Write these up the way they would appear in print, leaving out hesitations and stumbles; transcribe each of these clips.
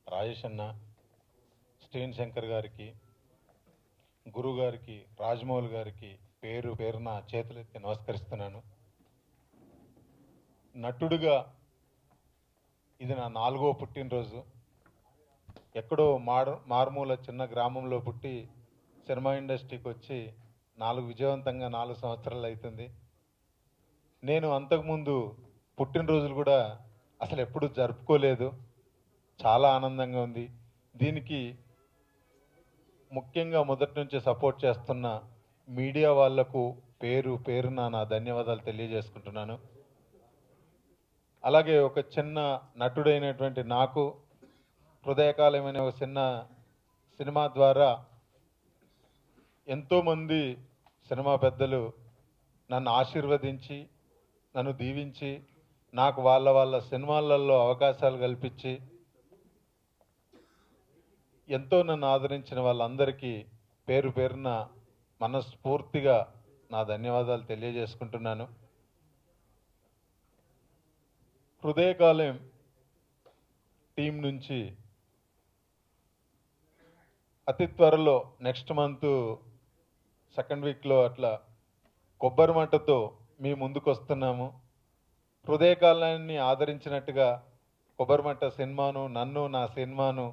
రాజేష్ అన్న, స్టీన్ శంకర్ గారికి, గురువు గారికి, రాజమౌళి గారికి పేరు పేరున చేతులెత్తి నమస్కరిస్తున్నాను. నటుడుగా ఇది నా 4వ పుట్టినరోజు. ఎక్కడో మారుమూల చిన్న గ్రామంలో పుట్టి సినిమా ఇండస్ట్రీకి వచ్చి విజయవంతంగా 4 సంవత్సరాలు అవుతుంది. నేను అంతకుముందు పుట్టినరోజులు కూడా అసలు ఎప్పుడు జరుపుకోలేదు. చాలా ఆనందంగా ఉంది. దీనికి ముఖ్యంగా మొదటి నుంచి సపోర్ట్ చేస్తున్న మీడియా వాళ్లకు పేరు పేరున నా ధన్యవాదాలు తెలియజేసుకుంటున్నాను. అలాగే ఒక చిన్న నటుడైనటువంటి నాకు హృదయకాలమైన ఒక చిన్న సినిమా ద్వారా ఎంతోమంది సినిమా పెద్దలు నన్ను ఆశీర్వదించి, నన్ను దీవించి, నాకు వాళ్ళ సినిమాలలో అవకాశాలు కల్పించి ఎంతో నన్ను ఆదరించిన వాళ్ళందరికీ పేరు పేరున మనస్ఫూర్తిగా నా ధన్యవాదాలు తెలియజేసుకుంటున్నాను. హృదయకాలం టీం నుంచి అతి త్వరలో నెక్స్ట్ మంత్ సెకండ్ వీక్లో అట్లా కొబ్బరి మట్టతో మీ ముందుకు వస్తున్నాము. హృదయకాలాన్ని ఆదరించినట్టుగా కొబ్బరి మట్ట సినిమాను, నన్ను, నా సినిమాను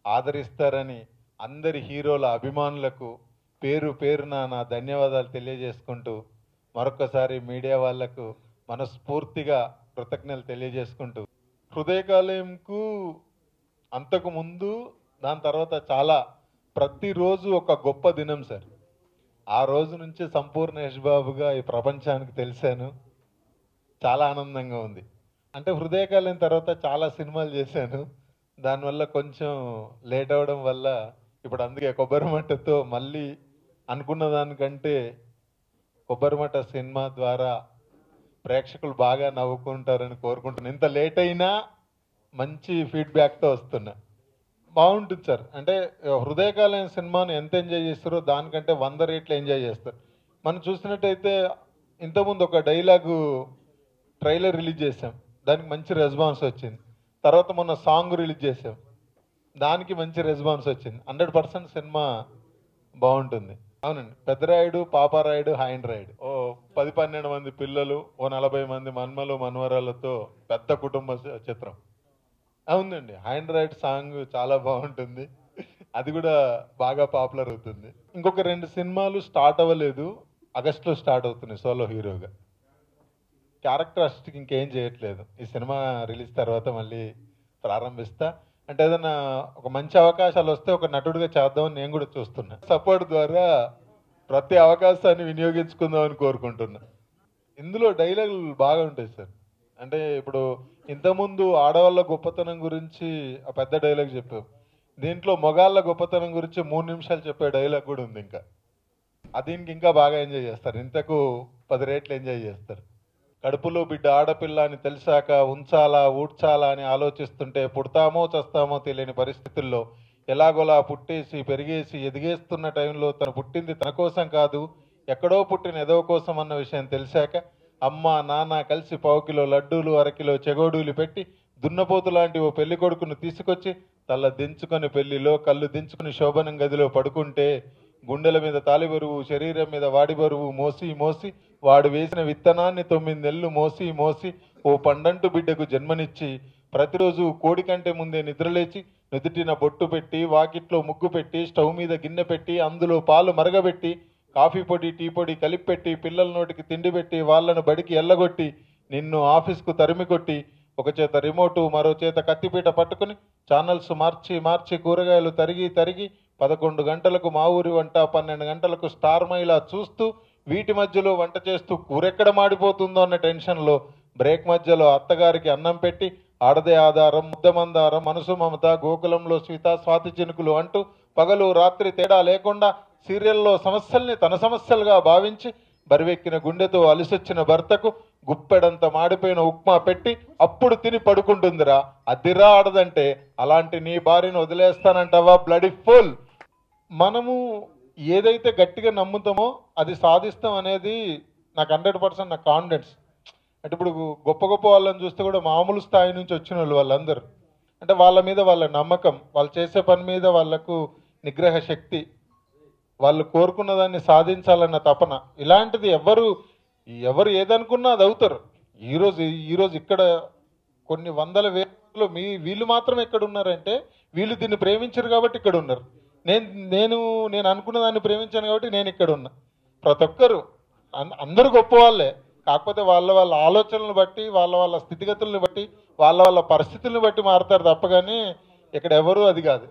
ఆదరిస్తారని అందరి హీరోల అభిమానులకు పేరు పేరున నా ధన్యవాదాలు తెలియజేసుకుంటూ మరొకసారి మీడియా వాళ్లకు మనస్ఫూర్తిగా కృతజ్ఞతలు తెలియజేసుకుంటూ, హృదయకాలంకు అంతకు ముందు దాని తర్వాత చాలా ప్రతిరోజు ఒక గొప్ప దినం సార్. ఆ రోజు నుంచి సంపూర్ణ యశ్ బాబుగా ఈ ప్రపంచానికి తెలిసాను. చాలా ఆనందంగా ఉంది. అంటే హృదయకాలం తర్వాత చాలా సినిమాలు చేశాను. దానివల్ల కొంచెం లేట్ అవ్వడం వల్ల ఇప్పుడు అందుకే కొబ్బరి మట్టతో మళ్ళీ అనుకున్న దానికంటే కొబ్బరి మట్ట సినిమా ద్వారా ప్రేక్షకులు బాగా నవ్వుకుంటారని కోరుకుంటున్నాను. ఇంత లేట్ అయినా మంచి ఫీడ్బ్యాక్తో వస్తున్నా. బాగుంటుంది సార్. అంటే హృదయకాలం సినిమాను ఎంత ఎంజాయ్ చేస్తారో దానికంటే 100 రెట్లు ఎంజాయ్ చేస్తారు. మనం చూసినట్టయితే ఇంతకుముందు ఒక డైలాగు ట్రైలర్ రిలీజ్ చేసాం, దానికి మంచి రెస్పాన్స్ వచ్చింది. తర్వాత మొన్న సాంగ్ రిలీజ్ చేసాం, దానికి మంచి రెస్పాన్స్ వచ్చింది. 100% సినిమా బాగుంటుంది. అవునండి. పెద్దరాయుడు, పాపారాయుడు, హైండ్ రాయుడు, ఓ 10-12 మంది పిల్లలు, ఓ 40 మంది మన్మలు మన్వరాలతో పెద్ద కుటుంబ చిత్రం. అవునండి. హైండ్ రాయుడు సాంగ్ చాలా బాగుంటుంది. అది కూడా బాగా పాపులర్ అవుతుంది. ఇంకొక 2 సినిమాలు స్టార్ట్ అవ్వలేదు, ఆగస్టులో స్టార్ట్ అవుతున్నాయి సోలో హీరోగా. క్యారెక్టర్ అసిస్ట్కి ఇంకేం చేయట్లేదు. ఈ సినిమా రిలీజ్ తర్వాత మళ్ళీ ప్రారంభిస్తా. అంటే ఏదైనా ఒక మంచి అవకాశాలు వస్తే ఒక నటుడిగా చేద్దామని నేను కూడా చూస్తున్నా. సపోర్ట్ ద్వారా ప్రతి అవకాశాన్ని వినియోగించుకుందామని కోరుకుంటున్నా. ఇందులో డైలాగులు బాగా ఉంటాయి సార్. అంటే ఇప్పుడు ఇంతకుముందు ఆడవాళ్ళ గొప్పతనం గురించి ఆ పెద్ద డైలాగ్ చెప్పాం. దీంట్లో మగాళ్ళ గొప్పతనం గురించి 3 నిమిషాలు చెప్పే డైలాగ్ కూడా ఉంది. దీనికి ఇంకా బాగా ఎంజాయ్ చేస్తారు. ఇంతకు 10 రెట్లు ఎంజాయ్ చేస్తారు. కడుపులో బిడ్డ ఆడపిల్ల అని తెలిసాక ఉంచాలా ఊడ్చాలా అని ఆలోచిస్తుంటే పుడతామో చస్తామో తెలియని పరిస్థితుల్లో ఎలాగోలా పుట్టేసి పెరిగేసి ఎదిగేస్తున్న టైంలో తను పుట్టింది తన కోసం కాదు, ఎక్కడో పుట్టిన ఎదవ కోసం అన్న విషయం తెలిసాక అమ్మ నాన్న కలిసి 1/4 కిలో లడ్డూలు, 1/2 కిలో చెగోడూలు పెట్టి దున్నపోతు లాంటి ఓ పెళ్లి కొడుకును తీసుకొచ్చి తల దించుకొని పెళ్లిలో కళ్ళు దించుకుని శోభనం గదిలో పడుకుంటే గుండెల మీద తాలి బరువు, శరీరం మీద వాడి బరువు మోసి మోసి వాడు వేసిన విత్తనాన్ని 9 నెలలు మోసి మోసి ఓ పండంటు బిడ్డకు జన్మనిచ్చి ప్రతిరోజు కోడి కంటే ముందే నిద్రలేచి నుదుటిన బొట్టు పెట్టి, వాకిట్లో ముగ్గు పెట్టి, స్టవ్ మీద గిన్నె పెట్టి, అందులో పాలు మరగబెట్టి, కాఫీ పొడి టీ పొడి కలిపి పెట్టి, పిల్లల నోటికి తిండి పెట్టి, వాళ్ళను బడికి ఎల్లగొట్టి, నిన్ను ఆఫీస్కు తరిమి కొట్టి, ఒక చేత రిమోటు మరో చేత కత్తిపీట పట్టుకుని ఛానల్స్ మార్చి మార్చి కూరగాయలు తరిగి తరిగి 11 గంటలకు మా ఊరి వంట, 12 గంటలకు స్టార్ మైలా చూస్తూ వీటి మధ్యలో వంట చేస్తూ కూరెక్కడ మాడిపోతుందో అన్న టెన్షన్లో బ్రేక్ మధ్యలో అత్తగారికి అన్నం పెట్టి ఆడదే ఆధారం, ముద్దమందారం, మనసు మమత, గోకులంలో సీత, స్వాతి చినుకులు అంటూ పగలు రాత్రి తేడా లేకుండా సీరియల్లో సమస్యల్ని తన సమస్యలుగా భావించి బరివెక్కిన గుండెతో అలిసొచ్చిన భర్తకు గుప్పెడంత మాడిపోయిన ఉప్మా పెట్టి అప్పుడు తిని పడుకుంటుందిరా. అదిరా ఆడదంటే అలాంటి నీ భార్యను వదిలేస్తానంటావా బ్లడీ ఫుల్. మనము ఏదైతే గట్టిగా నమ్ముతామో అది సాధిస్తాం అనేది నాకు 100% నా కాన్ఫిడెన్స్. అంటే ఇప్పుడు గొప్ప గొప్ప వాళ్ళని చూస్తే కూడా మామూలు స్థాయి నుంచి వచ్చిన వాళ్ళందరూ అంటే వాళ్ళ మీద వాళ్ళ నమ్మకం, వాళ్ళు చేసే పని మీద వాళ్ళకు నిగ్రహ శక్తి, వాళ్ళు కోరుకున్న దాన్ని సాధించాలన్న తపన, ఇలాంటిది ఎవరు ఏదనుకున్నా అది అవుతారు. ఈరోజు ఇక్కడ కొన్ని వందల వేలలో వీళ్ళు మాత్రం ఎక్కడ ఉన్నారంటే వీళ్ళు దీన్ని ప్రేమించరు కాబట్టి ఇక్కడ ఉన్నారు. నేను అనుకున్న దాన్ని ప్రేమించాను కాబట్టి నేను ఇక్కడ ఉన్నా. ప్రతి ఒక్కరు అందరూ గొప్ప వాళ్ళే, కాకపోతే వాళ్ళ ఆలోచనలను బట్టి, వాళ్ళ స్థితిగతులను బట్టి, వాళ్ళ పరిస్థితులను బట్టి మారుతారు తప్ప కానీ ఇక్కడ ఎవరు అది కాదు.